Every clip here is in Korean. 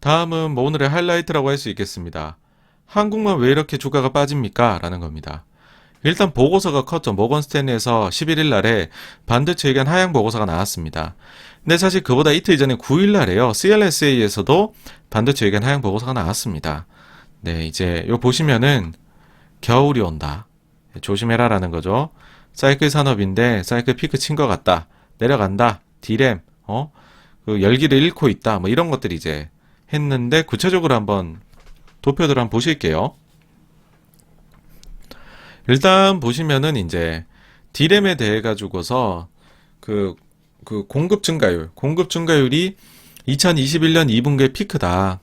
다음은 뭐 오늘의 하이라이트라고 할 수 있겠습니다. 한국만 왜 이렇게 주가가 빠집니까? 라는 겁니다. 일단 보고서가 컸죠. 모건 스탠리에서 11일 날에 반도체 의견 하향 보고서가 나왔습니다. 근데 사실 그보다 이틀 전에 9일 날에요. CLSA에서도 반도체 의견 하향 보고서가 나왔습니다. 네, 이제 요 보시면은 겨울이 온다. 조심해라라는 거죠. 사이클 산업인데 사이클 피크 친 것 같다. 내려간다. 디램, 그 열기를 잃고 있다. 뭐 이런 것들이 이제 했는데 구체적으로 한번 도표들 한번 보실게요. 일단 보시면은 이제 디램에 대해 가지고서 그, 공급 증가율이 2021년 2분기의 피크다.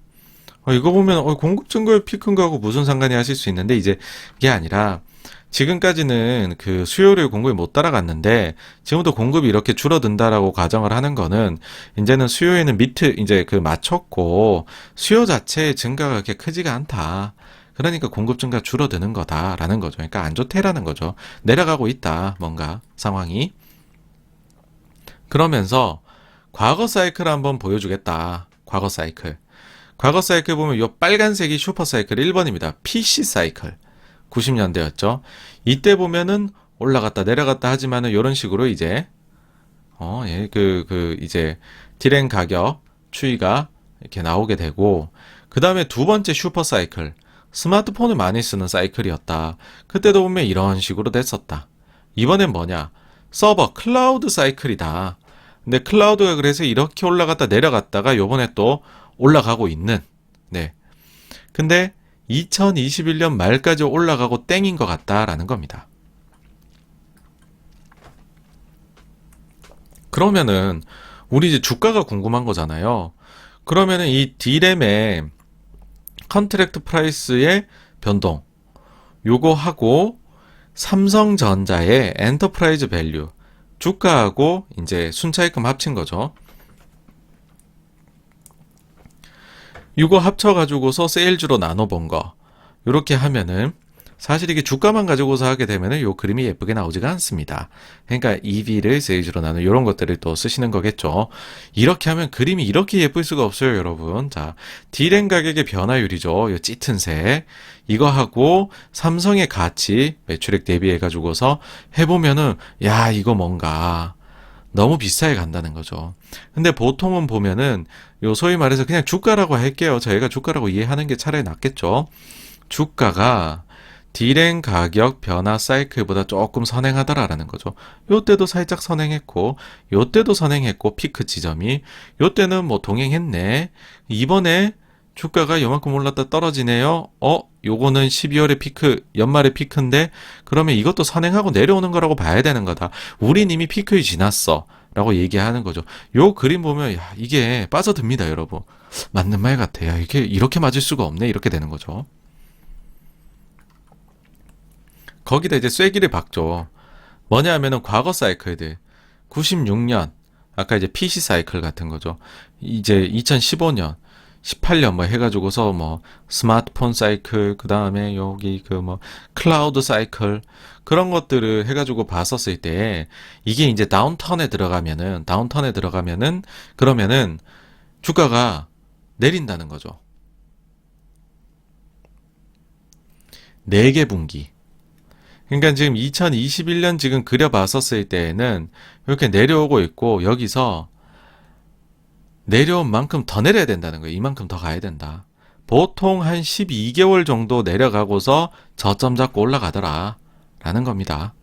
이거 보면 공급 증가율 피크인 거하고 무슨 상관이 하실 수 있는데 이제 이게 아니라 지금까지는 그 수요를 공급이 못 따라갔는데 지금부터 공급이 이렇게 줄어든다라고 가정을 하는 거는 이제는 수요에는 이제 그 맞췄고 수요 자체의 증가가 그렇게 크지가 않다. 그러니까 공급 증가 줄어드는 거다라는 거죠. 그러니까 안 좋대라는 거죠. 내려가고 있다. 뭔가 상황이. 그러면서 과거 사이클 한번 보여주겠다. 과거 사이클. 과거 사이클 보면 이 빨간색이 슈퍼 사이클 1번입니다. PC 사이클. 90년대였죠. 이때 보면은 올라갔다 내려갔다 하지만은 이런 식으로 이제 이제 디램 가격 추이가 이렇게 나오게 되고 그 다음에 두 번째 슈퍼 사이클 스마트폰을 많이 쓰는 사이클이었다. 그때도 보면 이런 식으로 됐었다. 이번엔 뭐냐? 서버 클라우드 사이클이다. 근데 클라우드가 그래서 이렇게 올라갔다 내려갔다가 요번에 또 올라가고 있는 네. 근데 2021년 말까지 올라가고 땡인 것 같다라는 겁니다. 그러면은 우리 이제 주가가 궁금한 거잖아요. 그러면은 이 디램의 컨트랙트 프라이스의 변동 요거 하고 삼성전자의 엔터프라이즈 밸류 주가하고 이제 순차익금 합친 거죠. 이거 합쳐가지고서 세일즈로 나눠본 거. 요렇게 하면은, 사실 이게 주가만 가지고서 하게 되면은 요 그림이 예쁘게 나오지가 않습니다. 그러니까 EV를 세일즈로 나누는 요런 것들을 또 쓰시는 거겠죠. 이렇게 하면 그림이 이렇게 예쁠 수가 없어요, 여러분. 자, 디램 가격의 변화율이죠. 요 짙은 색. 이거 하고 삼성의 가치, 매출액 대비해가지고서 해보면은, 야, 이거 뭔가. 너무 비싸게 간다는 거죠. 근데 보통은 보면은 요 소위 말해서 그냥 주가라고 할게요. 저희가 주가라고 이해하는 게 차라리 낫겠죠. 주가가 디램 가격 변화 사이클보다 조금 선행하더라라는 거죠. 요때도 살짝 선행했고 요때도 선행했고 피크 지점이 요때는 뭐 동행했네. 이번에 주가가 요만큼 올랐다 떨어지네요. 요거는 12월의 피크, 연말의 피크인데 그러면 이것도 선행하고 내려오는 거라고 봐야 되는 거다. 우린 이미 피크에 지났어. 라고 얘기하는 거죠. 요 그림 보면 야, 이게 빠져듭니다, 여러분. 맞는 말 같아요. 이게 이렇게 맞을 수가 없네. 이렇게 되는 거죠. 거기다 이제 쐐기를 박죠. 뭐냐 하면은 과거 사이클들. 96년 아까 이제 PC 사이클 같은 거죠. 이제 2015년 18년 뭐 해가지고서 뭐 스마트폰 사이클 그 다음에 여기 그 뭐 클라우드 사이클 그런 것들을 해가지고 봤었을 때 이게 이제 다운턴에 들어가면은 그러면은 주가가 내린다는 거죠. 4개 분기. 그러니까 지금 2021년 지금 그려봤었을 때에는 이렇게 내려오고 있고 여기서 내려온 만큼 더 내려야 된다는 거예요. 이만큼 더 가야 된다. 보통 한 12개월 정도 내려가고서 저점 잡고 올라가더라. 라는 겁니다.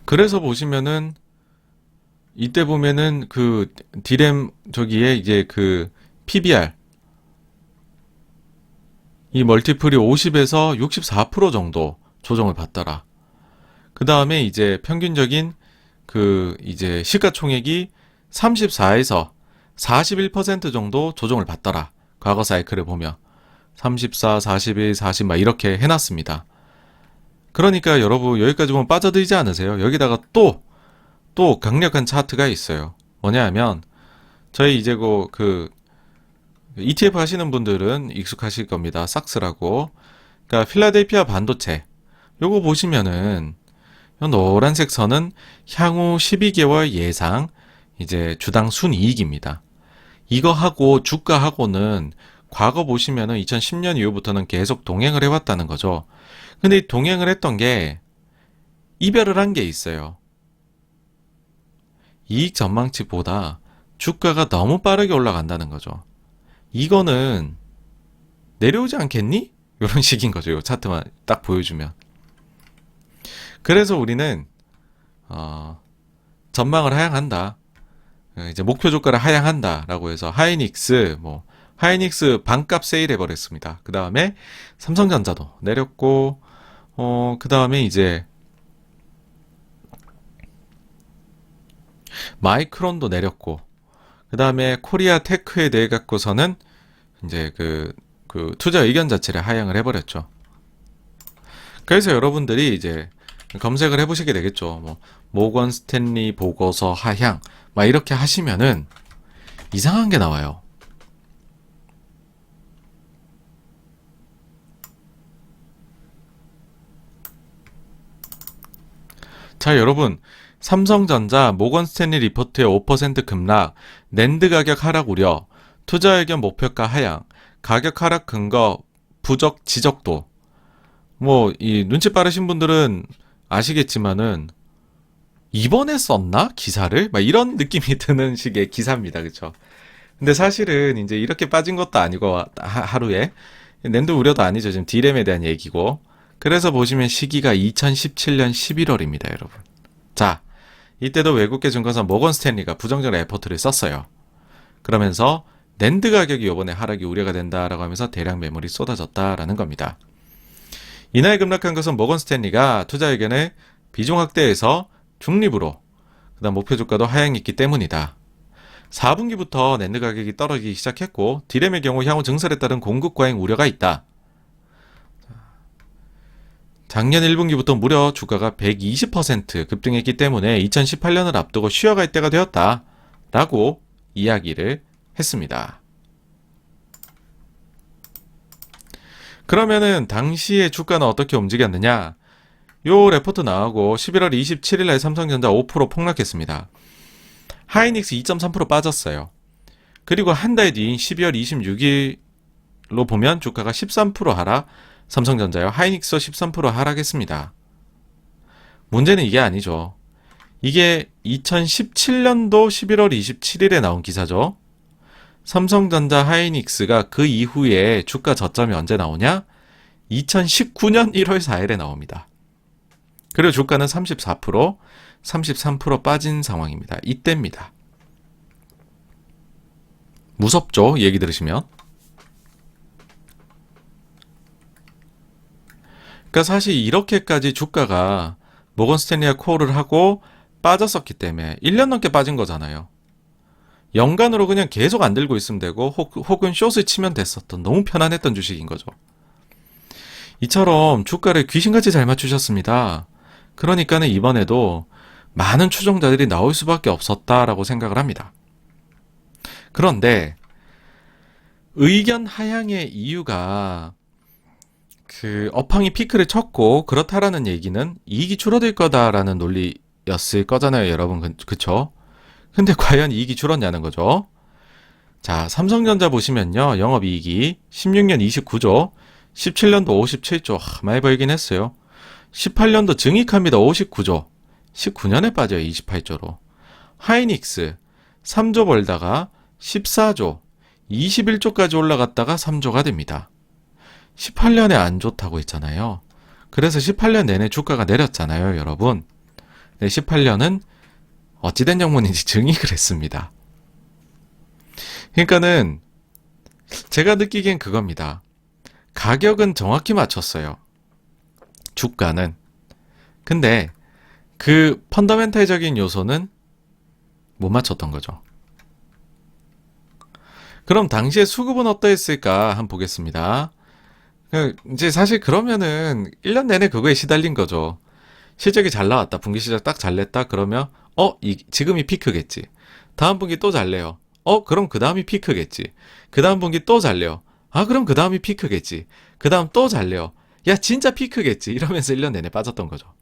그래서 보시면은 이때 보면은 그 디램 저기에 이제 그 PBR 이 멀티플이 50에서 64% 정도 조정을 받더라. 그 다음에 이제 평균적인 그 이제 시가총액이 34에서 41% 정도 조정을 받더라. 과거 사이클을 보면 34, 41, 40 막 이렇게 해놨습니다. 그러니까 여러분 여기까지 보면 빠져들지 않으세요? 여기다가 또 강력한 차트가 있어요. 뭐냐 하면 저희 이제 그 ETF 하시는 분들은 익숙하실 겁니다. 삭스라고. 그러니까 필라델피아 반도체. 요거 보시면은 이 노란색 선은 향후 12개월 예상 이제 주당 순이익입니다. 이거하고 주가하고는 과거 보시면은 2010년 이후부터는 계속 동행을 해왔다는 거죠. 근데 이 동행을 했던 게 이별을 한 게 있어요. 이익 전망치보다 주가가 너무 빠르게 올라간다는 거죠. 이거는 내려오지 않겠니? 이런 식인 거죠. 이 차트만 딱 보여주면. 그래서 우리는 전망을 하향한다. 이제 목표 주가를 하향한다라고 해서 하이닉스 반값 세일해 버렸습니다. 그 다음에 삼성전자도 내렸고, 그 다음에 이제 마이크론도 내렸고, 그 다음에 코리아 테크에 대해 갖고서는 이제 그 투자 의견 자체를 하향을 해버렸죠. 그래서 여러분들이 이제 검색을 해보시게 되겠죠. 뭐 모건 스탠리 보고서 하향 막 이렇게 하시면은 이상한 게 나와요. 자, 여러분, 삼성전자 모건 스탠리 리포트의 5% 급락, 낸드 가격 하락 우려, 투자 의견 목표가 하향, 가격 하락 근거 부적 지적도. 뭐 이 눈치 빠르신 분들은 아시겠지만은 이번에 썼나 기사를 막 이런 느낌이 드는 식의 기사입니다. 그렇죠? 근데 사실은 이제 이렇게 빠진 것도 아니고 하루에 낸드 우려도 아니죠. 지금 디램에 대한 얘기고. 그래서 보시면 시기가 2017년 11월입니다, 여러분. 자, 이때도 외국계 증권사 모건 스탠리가 부정적 레포트를 썼어요. 그러면서 낸드 가격이 이번에 하락이 우려가 된다라고 하면서 대량 매물이 쏟아졌다라는 겁니다. 이날 급락한 것은 모건 스탠리가 투자 의견을 비중 확대해서 중립으로, 그다음 목표 주가도 하향이 있기 때문이다. 4분기부터 낸드 가격이 떨어지기 시작했고 디램의 경우 향후 증설에 따른 공급 과잉 우려가 있다. 작년 1분기부터 무려 주가가 120% 급등했기 때문에 2018년을 앞두고 쉬어갈 때가 되었다 라고 이야기를 했습니다. 그러면은 당시에 주가는 어떻게 움직였느냐? 요 레포트 나오고 11월 27일 날 삼성전자 5% 폭락했습니다. 하이닉스 2.3% 빠졌어요. 그리고 한 달 뒤인 12월 26일로 보면 주가가 13% 하락, 삼성전자요. 하이닉스 13% 하락했습니다. 문제는 이게 아니죠. 이게 2017년도 11월 27일에 나온 기사죠. 삼성전자 하이닉스가 그 이후에 주가 저점이 언제 나오냐? 2019년 1월 4일에 나옵니다. 그리고 주가는 34%, 33% 빠진 상황입니다. 이때입니다. 무섭죠? 얘기 들으시면. 그러니까 사실 이렇게까지 주가가 모건 스탠리와 코어를 하고 빠졌었기 때문에 1년 넘게 빠진 거잖아요. 연간으로 그냥 계속 안 들고 있으면 되고 혹은 숏을 치면 됐었던 너무 편안했던 주식인 거죠. 이처럼 주가를 귀신같이 잘 맞추셨습니다. 그러니까는 이번에도 많은 추종자들이 나올 수밖에 없었다라고 생각을 합니다. 그런데 의견 하향의 이유가 그 업황이 피크를 쳤고 그렇다라는 얘기는 이익이 줄어들 거다라는 논리였을 거잖아요, 여러분. 그쵸? 근데 과연 이익이 줄었냐는 거죠. 자, 삼성전자 보시면요. 영업이익이 16년 29조, 17년도 57조, 많이 벌긴 했어요. 18년도 증익합니다. 59조. 19년에 빠져요. 28조로. 하이닉스 3조 벌다가 14조, 21조까지 올라갔다가 3조가 됩니다. 18년에 안 좋다고 했잖아요. 그래서 18년 내내 주가가 내렸잖아요, 여러분. 18년은 어찌된 영문인지 증익을 했습니다. 그러니까는 제가 느끼기엔 그겁니다. 가격은 정확히 맞췄어요. 주가는. 근데 그 펀더멘탈적인 요소는 못 맞췄던 거죠. 그럼 당시에 수급은 어떠했을까 한번 보겠습니다. 이제 사실 그러면은 1년 내내 그거에 시달린 거죠. 실적이 잘 나왔다. 분기 실적 딱 잘 냈다. 그러면 지금이 피크겠지. 다음 분기 또 잘 내요. 그럼 그 다음이 피크겠지. 그 다음 분기 또 잘 내요. 그럼 그 다음이 피크겠지. 그 다음 또 잘 내요. 야, 진짜 피크겠지. 이러면서 1년 내내 빠졌던 거죠.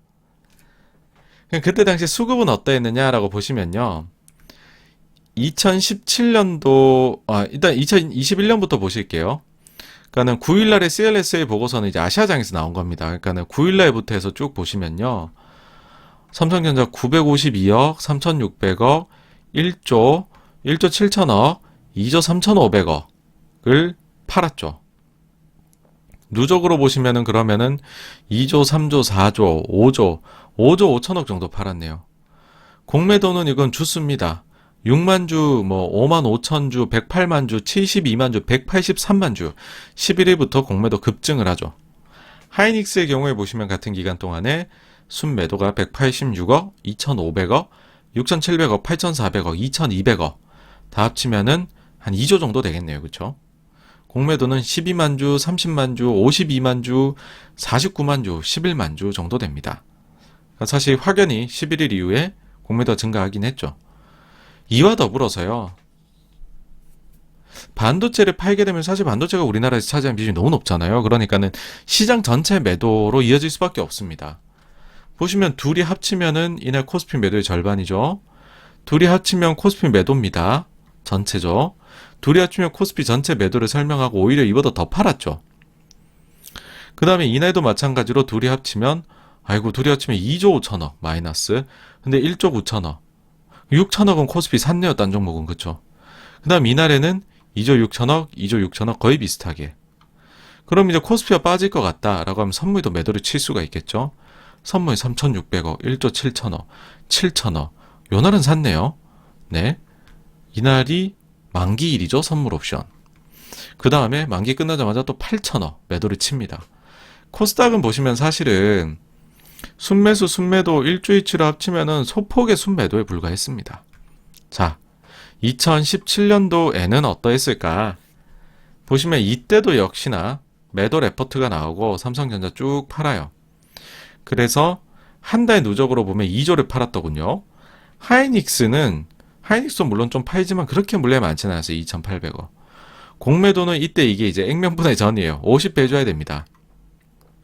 그때 당시 수급은 어떠했느냐라고 보시면요. 2017년도, 일단 2021년부터 보실게요. 그러니까는 9일날에 CLSA 보고서는 이제 아시아장에서 나온 겁니다. 그러니까는 9일날부터 해서 쭉 보시면요. 삼성전자 952억, 3,600억, 1조, 1조 7천억, 2조 3,500억을 팔았죠. 누적으로 보시면은 그러면은 2조, 3조, 4조, 5조, 5조 5천억 정도 팔았네요. 공매도는 이건 주수입니다. 6만 주, 5만 5천 주, 108만 주, 72만 주, 183만 주, 11일부터 공매도 급증을 하죠. 하이닉스의 경우에 보시면 같은 기간 동안에 순매도가 186억, 2,500억, 6,700억, 8,400억, 2,200억 다 합치면은 한 2조 정도 되겠네요. 그쵸? 공매도는 12만 주, 30만 주, 52만 주, 49만 주, 11만 주 정도 됩니다. 사실 확연히 11일 이후에 공매도가 증가하긴 했죠. 이와 더불어서요. 반도체를 팔게 되면 사실 반도체가 우리나라에서 차지하는 비중이 너무 높잖아요. 그러니까는 시장 전체 매도로 이어질 수밖에 없습니다. 보시면 둘이 합치면은 이날 코스피 매도의 절반이죠. 둘이 합치면 코스피 매도입니다. 전체죠. 둘이 합치면 코스피 전체 매도를 설명하고 오히려 이보다 더 팔았죠. 그 다음에 이날도 마찬가지로 둘이 합치면 둘이 합치면 2조 5천억 마이너스. 근데 1조 9천억. 6천억은 코스피 샀네요. 딴 종목은. 그쵸? 그 다음 이날에는 2조 6천억, 2조 6천억 거의 비슷하게. 그럼 이제 코스피가 빠질 것 같다라고 하면 선물도 매도를 칠 수가 있겠죠. 선물 3,600억, 1조 7천억, 7천억. 요 날은 샀네요. 네. 이날이 만기일이죠. 선물 옵션. 그 다음에 만기 끝나자마자 또 8천억 매도를 칩니다. 코스닥은 보시면 사실은 순매수, 순매도 일주일치로 합치면은 소폭의 순매도에 불과했습니다. 자, 2017년도에는 어떠했을까? 보시면 이때도 역시나 매도 레포트가 나오고 삼성전자 쭉 팔아요. 그래서 한 달 누적으로 보면 2조를 팔았더군요. 하이닉스는 물론 좀 팔지만 그렇게 물량이 많지는 않았어요. 2,800억. 공매도는 이때 이게 이제 액면분할 전이에요. 50배 줘야 됩니다.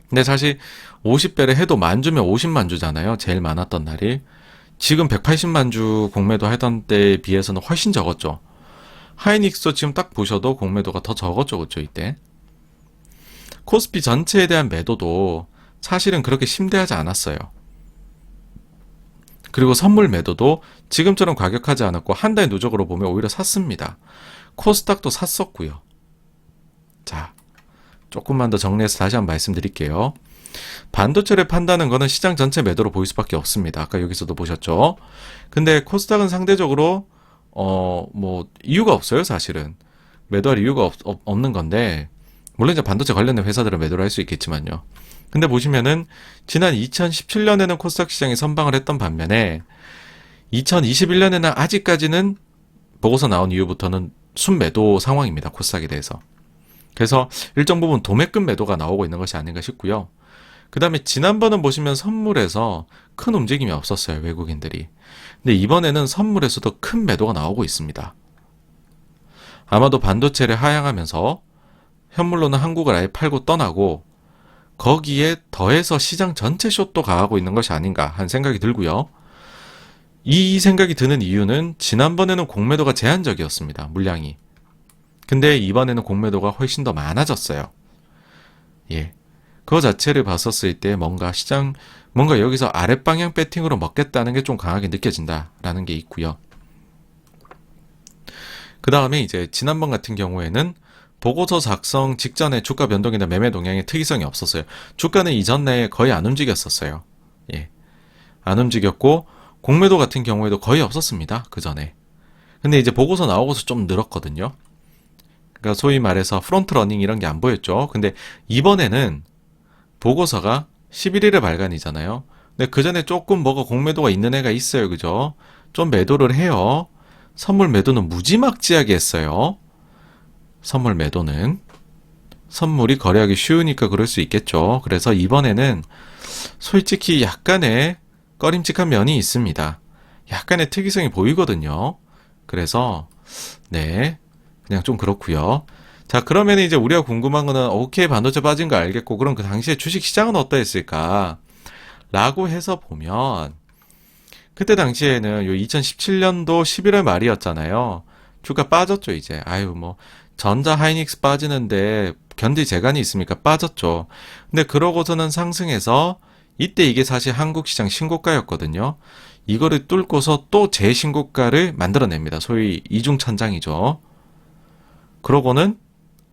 근데 사실 50배를 해도 만 주면 50만 주잖아요. 제일 많았던 날이. 지금 180만 주 공매도 하던 때에 비해서는 훨씬 적었죠. 하이닉스도 지금 딱 보셔도 공매도가 더 적었죠. 그쵸, 이때. 코스피 전체에 대한 매도도 사실은 그렇게 심대하지 않았어요. 그리고 선물 매도도 지금처럼 과격하지 않았고 한 달 누적으로 보면 오히려 샀습니다. 코스닥도 샀었고요. 자, 조금만 더 정리해서 다시 한번 말씀드릴게요. 반도체를 판다는 거는 시장 전체 매도로 보일 수밖에 없습니다. 아까 여기서도 보셨죠? 근데 코스닥은 상대적으로 이유가 없어요, 사실은. 매도할 이유가 없는 건데, 물론 이제 반도체 관련된 회사들은 매도를 할 수 있겠지만요. 근데 보시면은 지난 2017년에는 코스닥 시장이 선방을 했던 반면에 2021년에는 아직까지는 보고서 나온 이후부터는 순매도 상황입니다. 코스닥에 대해서. 그래서 일정 부분 도매급 매도가 나오고 있는 것이 아닌가 싶고요. 그 다음에 지난번은 보시면 선물에서 큰 움직임이 없었어요. 외국인들이. 근데 이번에는 선물에서도 큰 매도가 나오고 있습니다. 아마도 반도체를 하향하면서 현물로는 한국을 아예 팔고 떠나고 거기에 더해서 시장 전체 숏도 가하고 있는 것이 아닌가 하는 생각이 들고요. 이 생각이 드는 이유는 지난번에는 공매도가 제한적이었습니다. 물량이. 근데 이번에는 공매도가 훨씬 더 많아졌어요. 예. 그거 자체를 봤었을 때 뭔가 여기서 아랫방향 배팅으로 먹겠다는 게 좀 강하게 느껴진다라는 게 있고요. 그 다음에 이제 지난번 같은 경우에는 보고서 작성 직전에 주가 변동이나 매매 동향의 특이성이 없었어요. 주가는 이전 내에 거의 안 움직였었어요. 예. 안 움직였고, 공매도 같은 경우에도 거의 없었습니다. 그 전에. 근데 이제 보고서 나오고서 좀 늘었거든요. 그러니까 소위 말해서 프론트 러닝 이런 게 안 보였죠. 근데 이번에는 보고서가 11일에 발간이잖아요. 근데 그 전에 조금 뭐가 공매도가 있는 애가 있어요. 그죠? 좀 매도를 해요. 선물 매도는 무지막지하게 했어요. 선물 매도는. 선물이 거래하기 쉬우니까 그럴 수 있겠죠. 그래서 이번에는 솔직히 약간의 꺼림칙한 면이 있습니다. 약간의 특이성이 보이거든요. 그래서 네, 그냥 좀 그렇고요. 자, 그러면 이제 우리가 궁금한 거는 오케이 반도체 빠진 거 알겠고 그럼 그 당시에 주식 시장은 어떠했을까? 라고 해서 보면 그때 당시에는 요 2017년도 11월 말이었잖아요. 주가 빠졌죠, 이제. 아유, 뭐, 전자 하이닉스 빠지는데 견디 재간이 있습니까? 빠졌죠. 근데 그러고서는 상승해서 이때 이게 사실 한국 시장 신고가였거든요. 이거를 뚫고서 또 재신고가를 만들어냅니다. 소위 이중천장이죠. 그러고는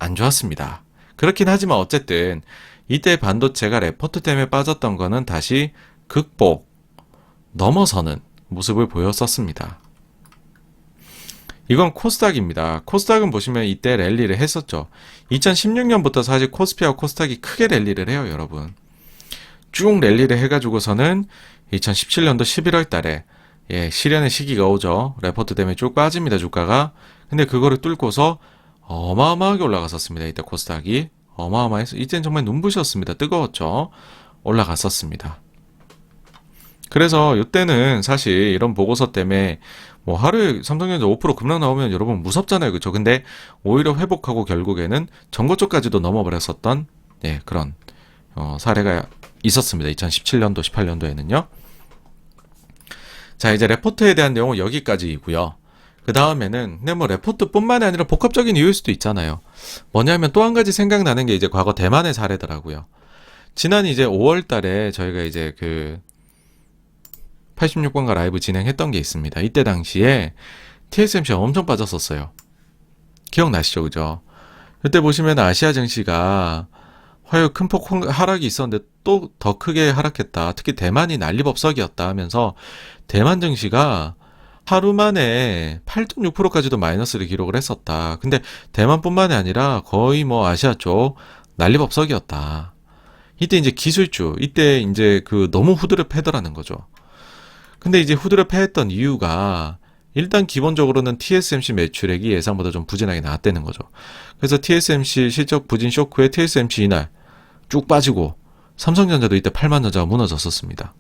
안 좋았습니다. 그렇긴 하지만 어쨌든 이때 반도체가 레포트 때문에 빠졌던 거는 다시 극복, 넘어서는 모습을 보였었습니다. 이건 코스닥입니다. 코스닥은 보시면 이때 랠리를 했었죠. 2016년부터 사실 코스피와 코스닥이 크게 랠리를 해요, 여러분. 쭉 랠리를 해가지고서는 2017년도 11월 달에 실현의 시기가 오죠. 레포트 때문에 쭉 빠집니다, 주가가. 근데 그거를 뚫고서 어마어마하게 올라갔었습니다. 이때 코스닥이. 어마어마해서 이때는 정말 눈부셨습니다. 뜨거웠죠. 올라갔었습니다. 그래서 이때는 사실 이런 보고서 때문에 뭐 하루에 삼성전자 5% 급락 나오면 여러분 무섭잖아요. 그렇죠? 근데 오히려 회복하고 결국에는 전고점까지도 넘어버렸었던 그런 사례가 있었습니다. 2017년도, 18년도에는요. 자, 이제 레포트에 대한 내용은 여기까지이고요. 그 다음에는 근데 뭐 레포트뿐만이 아니라 복합적인 이유일 수도 있잖아요. 뭐냐면 또 한 가지 생각나는 게 이제 과거 대만의 사례더라고요. 지난 이제 5월 달에 저희가 이제 그 86번가 라이브 진행했던 게 있습니다. 이때 당시에 TSMC가 엄청 빠졌었어요. 기억나시죠? 그죠? 그때 보시면 아시아 증시가 화요 큰 폭 하락이 있었는데 또 더 크게 하락했다. 특히 대만이 난리법석이었다 하면서 대만 증시가 하루 만에 8.6%까지도 마이너스를 기록을 했었다. 근데 대만뿐만이 아니라 거의 뭐 아시아 쪽 난리법석이었다. 이때 이제 기술주, 이때 이제 그 너무 후드려 패더라는 거죠. 근데 이제 후드려 패했던 이유가 일단 기본적으로는 TSMC 매출액이 예상보다 좀 부진하게 나왔다는 거죠. 그래서 TSMC 실적 부진 쇼크에 TSMC 이날 쭉 빠지고 삼성전자도 이때 8만 전자가 무너졌었습니다.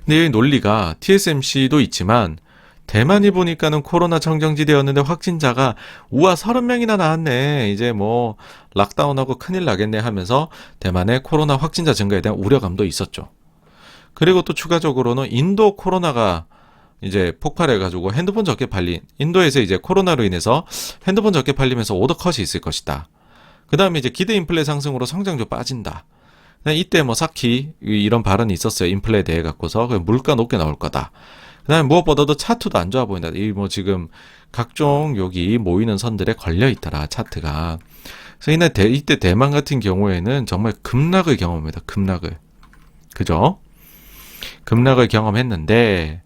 근데 이 논리가 TSMC도 있지만 대만이 보니까는 코로나 청정지대였는데 확진자가 우와 30명이나 나왔네. 이제 뭐 락다운하고 큰일 나겠네 하면서 대만의 코로나 확진자 증가에 대한 우려감도 있었죠. 그리고 또 추가적으로는 인도 코로나가 이제 폭발해가지고 핸드폰 적게 팔린, 인도에서 이제 코로나로 인해서 핸드폰 적게 팔리면서 오더 컷이 있을 것이다. 그 다음에 이제 기대 인플레 상승으로 성장률 빠진다. 이때 뭐 사키 이런 발언이 있었어요. 인플레에 대해 갖고서 물가 높게 나올 거다. 그 다음에 무엇보다도 차트도 안 좋아 보인다. 이 뭐 지금 각종 여기 모이는 선들에 걸려 있더라, 차트가. 그래서 이때 대만 같은 경우에는 정말 급락을 경험합니다. 급락을. 그죠? 급락을 경험했는데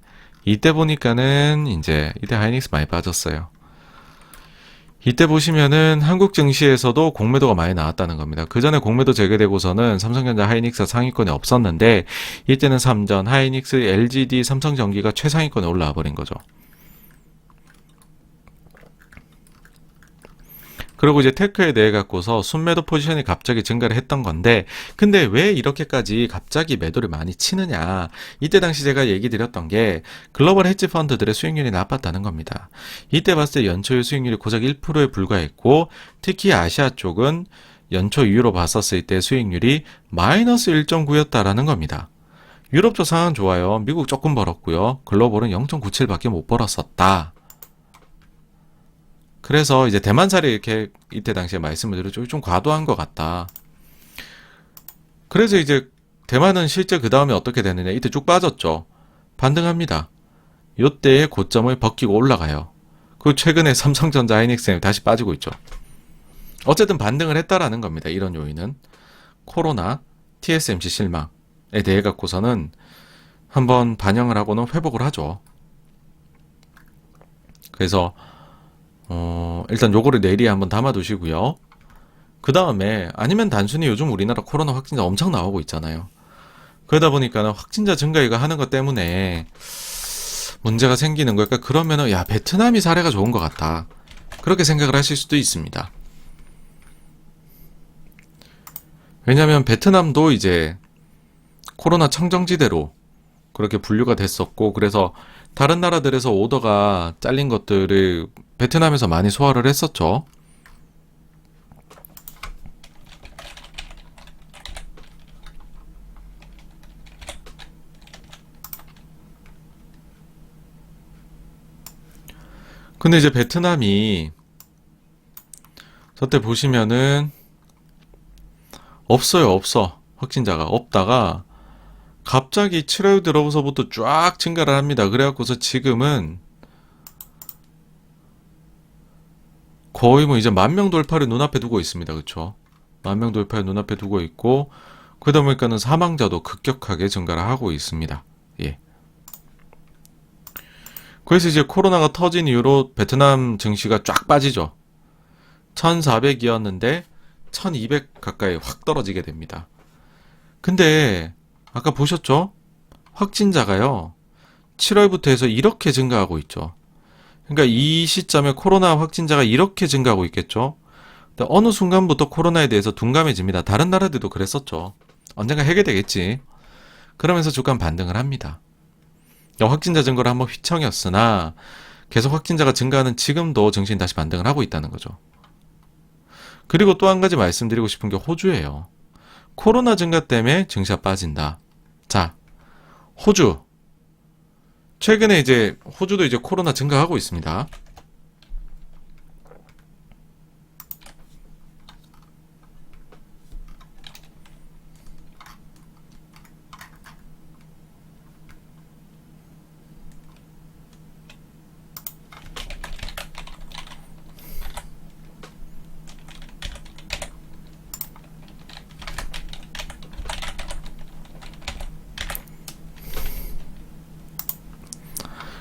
이때 보니까는 이제 이때 하이닉스 많이 빠졌어요. 이때 보시면은 한국 증시에서도 공매도가 많이 나왔다는 겁니다. 그 전에 공매도 재개되고서는 삼성전자 하이닉스 상위권에 없었는데 이때는 삼전, 하이닉스, LGD, 삼성전기가 최상위권에 올라와 버린 거죠. 그리고 이제 테크에 대해 갖고서 순매도 포지션이 갑자기 증가를 했던 건데 근데 왜 이렇게까지 갑자기 매도를 많이 치느냐. 이때 당시 제가 얘기 드렸던 게 글로벌 헤지 펀드들의 수익률이 나빴다는 겁니다. 이때 봤을 때 연초율 수익률이 고작 1%에 불과했고 특히 아시아 쪽은 연초 이후로 봤었을 때 수익률이 마이너스 1.9였다라는 겁니다. 유럽 쪽 상황은 좋아요. 미국 조금 벌었고요. 글로벌은 0.97밖에 못 벌었었다. 그래서 이제 대만 사례 이렇게 이때 당시에 말씀을 드렸죠. 좀 과도한 것 같다. 그래서 이제 대만은 실제 그 다음에 어떻게 되느냐. 이때 쭉 빠졌죠. 반등합니다. 요때의 고점을 벗기고 올라가요. 그리고 최근에 삼성전자 하이닉스에 다시 빠지고 있죠. 어쨌든 반등을 했다라는 겁니다. 이런 요인은. 코로나, TSMC 실망에 대해 갖고서는 한번 반영을 하고는 회복을 하죠. 그래서 일단 요거를 내리에 한번 담아두시고요. 그 다음에 아니면 단순히 요즘 우리나라 코로나 확진자 엄청 나오고 있잖아요. 그러다 보니까 확진자 증가 이거 하는 것 때문에 문제가 생기는 거니까 그러면은 야 베트남이 사례가 좋은 것 같다. 그렇게 생각을 하실 수도 있습니다. 왜냐하면 베트남도 이제 코로나 청정지대로 그렇게 분류가 됐었고 그래서 다른 나라들에서 오더가 잘린 것들을 베트남에서 많이 소화를 했었죠. 근데 이제 베트남이 저때 보시면은 없어요, 없어. 확진자가 없다가 갑자기 7월 들어서부터 쫙 증가를 합니다. 그래갖고서 지금은 거의 뭐 이제 10,000명 돌파를 눈앞에 두고 있습니다. 그쵸? 10,000명 돌파를 눈앞에 두고 있고, 그러다 보니까는 사망자도 급격하게 증가를 하고 있습니다. 예. 그래서 이제 코로나가 터진 이후로 베트남 증시가 쫙 빠지죠. 1,400이었는데 1,200 가까이 확 떨어지게 됩니다. 근데 아까 보셨죠? 확진자가요. 7월부터 해서 이렇게 증가하고 있죠. 그러니까 이 시점에 코로나 확진자가 이렇게 증가하고 있겠죠. 근데 어느 순간부터 코로나에 대해서 둔감해집니다. 다른 나라들도 그랬었죠. 언젠가 해결되겠지. 그러면서 주가 반등을 합니다. 확진자 증가를 한번 휘청였으나 계속 확진자가 증가하는 지금도 증시는 다시 반등을 하고 있다는 거죠. 그리고 또 한 가지 말씀드리고 싶은 게 호주예요. 코로나 증가 때문에 증시가 빠진다. 자, 호주. 최근에 이제 호주도 이제 코로나 증가하고 있습니다.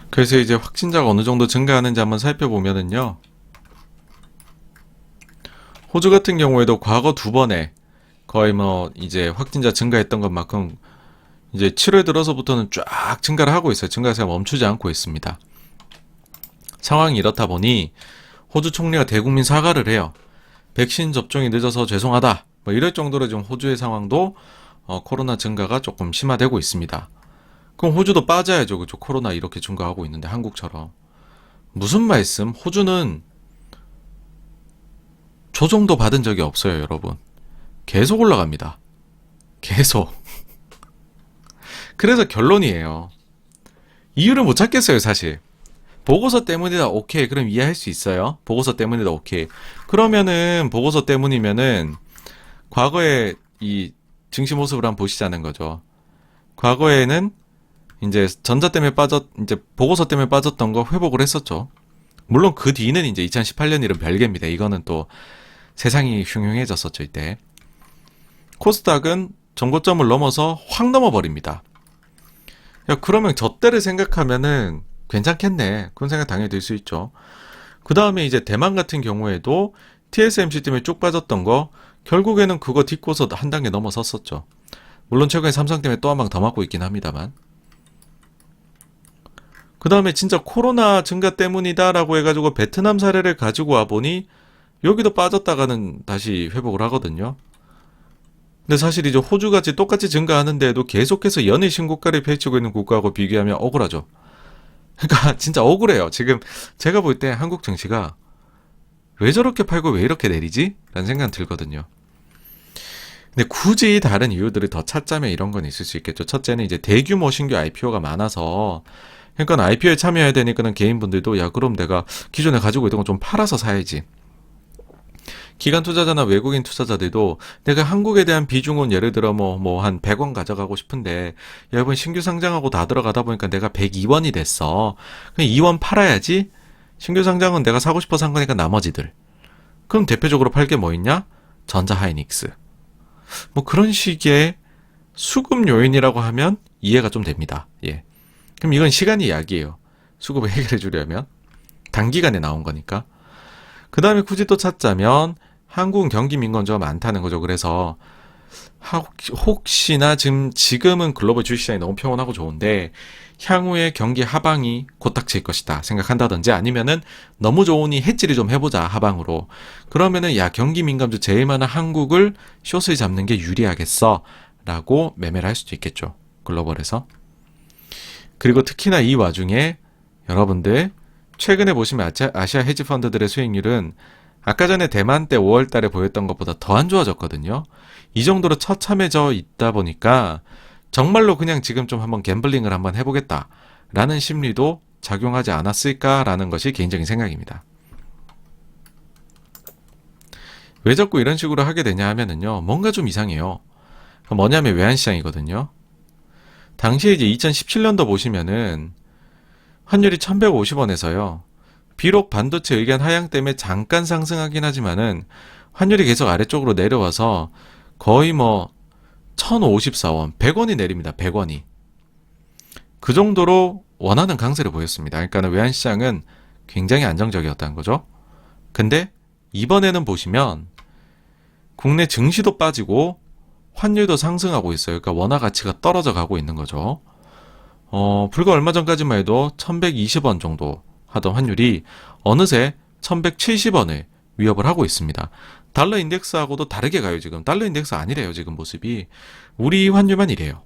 그래서 이제 확진자가 어느 정도 증가하는지 한번 살펴보면은요. 호주 같은 경우에도 과거 2번에 거의 뭐 이제 확진자 증가했던 것만큼 이제 7월 들어서부터는 쫙 증가를 하고 있어요. 증가세가 멈추지 않고 있습니다. 상황이 이렇다 보니 호주 총리가 대국민 사과를 해요. 백신 접종이 늦어서 죄송하다. 뭐 이럴 정도로 지금 호주의 상황도 코로나 증가가 조금 심화되고 있습니다. 그럼 호주도 빠져야죠. 그죠? 코로나 이렇게 증가하고 있는데 한국처럼. 무슨 말씀? 호주는 조정도 받은 적이 없어요, 여러분. 계속 올라갑니다. 계속. 그래서 결론이에요. 이유를 못 찾겠어요, 사실. 보고서 때문이다, 오케이. 그럼 이해할 수 있어요. 보고서 때문이다, 오케이. 그러면은, 보고서 때문이면은, 과거에 이 증시 모습을 한번 보시자는 거죠. 과거에는 이제 이제 보고서 때문에 빠졌던 거 회복을 했었죠. 물론 그 뒤는 이제 2018년 일은 별개입니다. 이거는 또 세상이 흉흉해졌었죠, 이때. 코스닥은 전고점을 넘어서 확 넘어버립니다. 야, 그러면 저 때를 생각하면은 괜찮겠네. 그런 생각 당연히 들 수 있죠. 그 다음에 이제 대만 같은 경우에도 TSMC 때문에 쭉 빠졌던 거 결국에는 그거 딛고서 한 단계 넘어섰었죠. 물론 최근에 삼성 때문에 또 한 방 더 맞고 있긴 합니다만. 그 다음에 진짜 코로나 증가 때문이다라고 해가지고 베트남 사례를 가지고 와보니 여기도 빠졌다가는 다시 회복을 하거든요. 근데 사실 이제 호주같이 똑같이 증가하는데도 계속해서 연일 신고가를 펼치고 있는 국가하고 비교하면 억울하죠. 그러니까 진짜 억울해요. 지금 제가 볼 때 한국 증시가 왜 저렇게 팔고 왜 이렇게 내리지? 라는 생각 들거든요. 근데 굳이 다른 이유들을 더 찾자면 이런 건 있을 수 있겠죠. 첫째는 이제 대규모 신규 IPO가 많아서 그러니까 IPO에 참여해야 되니까는 개인분들도 야 그럼 내가 기존에 가지고 있던 거 좀 팔아서 사야지. 기관 투자자나 외국인 투자자들도 내가 한국에 대한 비중은 예를 들어 뭐 한 100원 가져가고 싶은데 여러분 신규 상장하고 다 들어가다 보니까 내가 102원이 됐어. 그냥 2원 팔아야지. 신규 상장은 내가 사고 싶어서 한 거니까 나머지들. 그럼 대표적으로 팔 게 뭐 있냐? 전자하이닉스. 뭐 그런 식의 수급 요인이라고 하면 이해가 좀 됩니다. 예. 그럼 이건 시간이 약이에요. 수급을 해결해 주려면. 단기간에 나온 거니까. 그 다음에 굳이 또 찾자면 한국은 경기 민감주가 많다는 거죠. 그래서 혹시나 지금은 글로벌 주식시장이 너무 평온하고 좋은데 향후에 경기 하방이 곧 닥칠 것이다 생각한다든지 아니면은 너무 좋으니 해지를 좀 해보자 하방으로. 그러면은 야 경기 민감주 제일 많은 한국을 숏을 잡는 게 유리하겠어 라고 매매를 할 수도 있겠죠. 글로벌에서. 그리고 특히나 이 와중에 여러분들 최근에 보시면 아시아 헤지 펀드들의 수익률은 아까 전에 대만 때 5월 달에 보였던 것보다 더 안 좋아졌거든요. 이 정도로 처참해져 있다 보니까 정말로 그냥 지금 좀 한번 갬블링을 한번 해보겠다라는 심리도 작용하지 않았을까라는 것이 개인적인 생각입니다. 왜 자꾸 이런 식으로 하게 되냐 하면은요, 뭔가 좀 이상해요. 뭐냐면 외환시장이거든요. 당시에 이제 2017년도 보시면은 환율이 1150원에서요. 비록 반도체 의견 하향 때문에 잠깐 상승하긴 하지만은 환율이 계속 아래쪽으로 내려와서 거의 뭐 1054원, 100원이 내립니다. 100원이. 그 정도로 원하는 강세를 보였습니다. 그러니까 외환시장은 굉장히 안정적이었다는 거죠. 근데 이번에는 보시면 국내 증시도 빠지고 환율도 상승하고 있어요. 그러니까 원화 가치가 떨어져 가고 있는 거죠. 불과 얼마 전까지만 해도 1120원 정도 하던 환율이 어느새 1170원을 위협을 하고 있습니다. 달러 인덱스하고도 다르게 가요, 지금. 달러 인덱스 아니래요, 지금 모습이. 우리 환율만 이래요.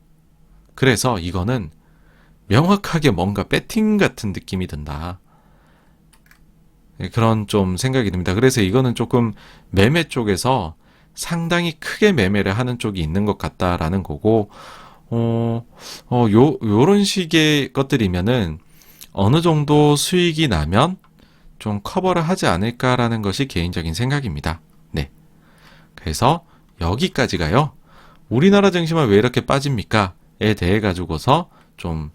그래서 이거는 명확하게 뭔가 배팅 같은 느낌이 든다. 그런 좀 생각이 듭니다. 그래서 이거는 조금 매매 쪽에서 상당히 크게 매매를 하는 쪽이 있는 것 같다라는 거고, 요런 식의 것들이면은 어느 정도 수익이 나면 좀 커버를 하지 않을까라는 것이 개인적인 생각입니다. 네. 그래서 여기까지가요. 우리나라 증시만 왜 이렇게 빠집니까?에 대해 가지고서 좀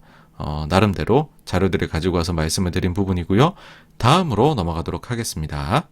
나름대로 자료들을 가지고 와서 말씀을 드린 부분이고요. 다음으로 넘어가도록 하겠습니다.